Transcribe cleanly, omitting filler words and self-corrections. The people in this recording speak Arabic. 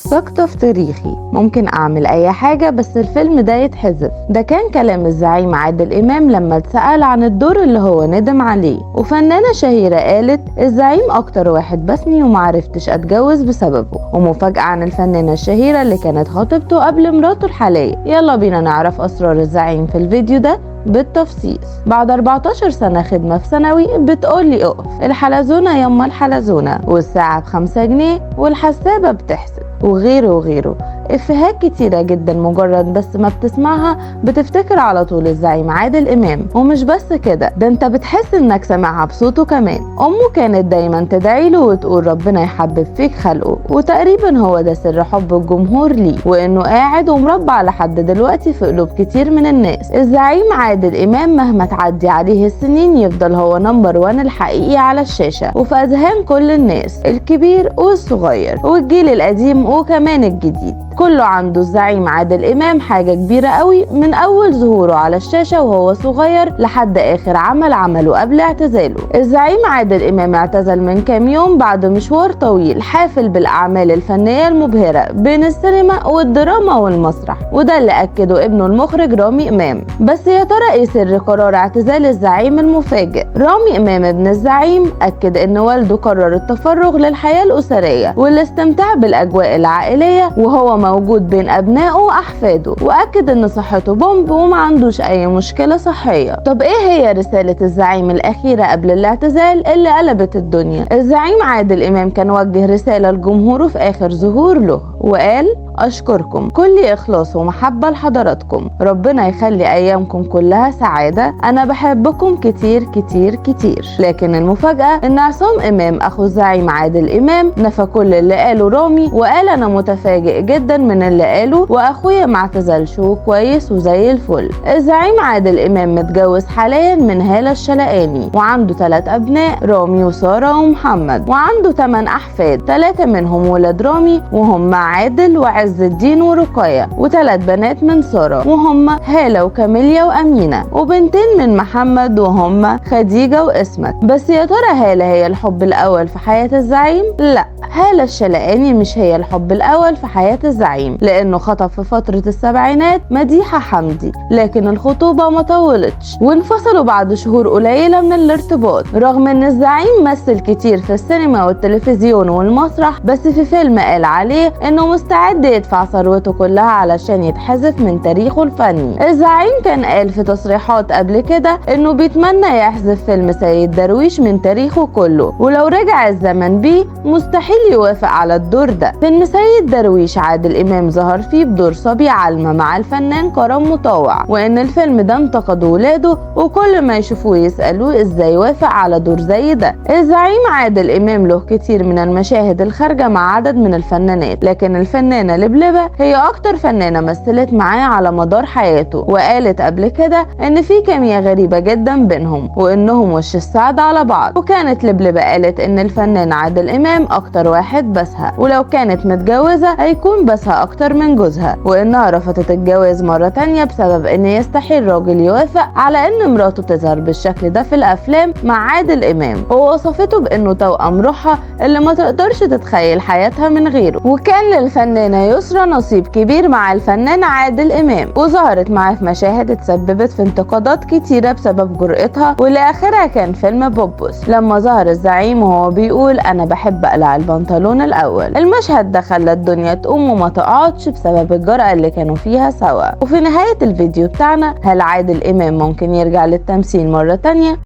مستقطف تاريخي، ممكن اعمل اي حاجة بس الفيلم ده يتحذف. ده كان كلام الزعيم عادل امام لما اتسأل عن الدور اللي هو ندم عليه. وفنانة شهيرة قالت الزعيم اكتر واحد بسني ومعرفتش اتجوز بسببه. ومفاجأة عن الفنانة الشهيرة اللي كانت خطيبته قبل مراته الحالية. يلا بينا نعرف اسرار الزعيم في الفيديو ده بالتفصيل. بعد 14 سنة خدمة في ثانوي بتقولي اقف، الحلزونة يما الحلزونة، والساعة ب5 جنيه، والحسابة بتحسب، وغيره وغيره. افيهات كتيرة جدا مجرد بس ما بتسمعها بتفتكر على طول الزعيم عادل امام. ومش بس كده، ده انت بتحس انك سامعها بصوته كمان. امه كانت دايما تدعي له وتقول ربنا يحبب فيك خلقه، وتقريبا هو ده سر حب الجمهور ليه، وانه قاعد ومربع لحد دلوقتي في قلوب كتير من الناس. الزعيم عادل امام مهما تعدي عليه السنين يفضل هو نمبر 1 الحقيقي على الشاشة وفي اذهان كل الناس، الكبير والصغير والجيل القديم وكمان الجديد. كله عنده الزعيم عادل امام حاجة كبيرة قوي، من اول ظهوره على الشاشة وهو صغير لحد اخر عمل عمله قبل اعتزاله. الزعيم عادل امام اعتزل من كام يوم بعد مشوار طويل حافل بالاعمال الفنية المبهرة بين السينما والدراما والمسرح، وده اللي اكده ابنه المخرج رامي امام. بس يا ترى ايه سر قرار اعتزال الزعيم المفاجئ؟ رامي امام ابن الزعيم اكد ان والده قرر التفرغ للحياة الاسرية والاستمتاع بالاجواء العائلية وهو موجود بين ابنائه واحفاده، واكد ان صحته بومب وما عندوش اي مشكلة صحية. طب ايه هي رسالة الزعيم الاخيرة قبل الاعتزال اللي قلبت الدنيا؟ الزعيم عادل امام كان وجه رسالة لجمهوره في اخر ظهور له وقال أشكركم كل إخلاص ومحبة لحضراتكم، ربنا يخلي أيامكم كلها سعادة، أنا بحبكم كتير كتير كتير. لكن المفاجأة إن عصام إمام أخو الزعيم عادل إمام نفى كل اللي قاله رامي وقال أنا متفاجئ جدا من اللي قاله وأخويا ما اعتزلش وكويس وزي الفل. الزعيم عادل إمام متجوز حاليا من هالة الشلقاني وعنده 3 أبناء، رامي وسارة ومحمد، وعنده 8 أحفاد، 3 منهم ولاد رامي وهم عادل وعز الدين ورقية، و3 بنات من سارة وهم هالة وكاميليا وأمينة، وبنتين من محمد وهم خديجة وإسمت. بس يا ترى هالة هي الحب الأول في حياة الزعيم؟ لا، هالة الشلقاني مش هي الحب الأول في حياة الزعيم، لأنه خطب في فترة السبعينات مديحة حمدي، لكن الخطوبة ما طولتش وانفصلوا بعد شهور قليلة من الارتباط. رغم ان الزعيم مثل كتير في السينما والتلفزيون والمسرح، بس في فيلم قال عليه انه مستعد يدفع ثروته كلها علشان يتحذف من تاريخه الفني. الزعيم كان قال في تصريحات قبل كده انه بيتمنى يحذف فيلم سيد درويش من تاريخه كله، ولو رجع الزمن بيه مستحيل يوافق على الدور ده. فيلم سيد درويش عادل امام ظهر فيه بدور صبي علمة مع الفنان كرم مطوع، وان الفيلم ده انتقده ولاده وكل ما يشوفوه يسألوه ازاي وافق على دور زي ده. الزعيم عادل امام له كتير من المشاهد الخارجة مع عدد من الفنانات، لكن الفنانة لبلبة هي اكتر فنانة مثلت معاه على مدار حياته، وقالت قبل كده ان في كيمياء غريبة جدا بينهم وانهم وش السعد على بعض. وكانت لبلبة قالت ان الفنان عادل امام اكتر واحد بسها، ولو كانت متجوزة هيكون بسها اكتر من جوزها، وانها رفضت الجواز مرة تانية بسبب ان يستحيل راجل يوافق على ان مراته تظهر بالشكل ده في الافلام مع عادل امام، ووصفته بانه توأم روحها اللي ما تقدرش تتخيل حياتها من غيره. وكان للفنانة يسرا نصيب كبير مع الفنان عادل امام، وظهرت معاه في مشاهد اتسببت في انتقادات كتيرة بسبب جرأتها، واللي اخرها كان فيلم بوبوس لما ظهر الزعيم وهو بيقول انا بحب اقلع البنطلون الاول. المشهد ده خلى الدنيا تقوم وما تقعدش بسبب الجرأة اللي كانوا فيها سوا. وفي نهاية الفيديو بتاعنا، هل عادل امام ممكن يرجع للتمثيل مرة تانية؟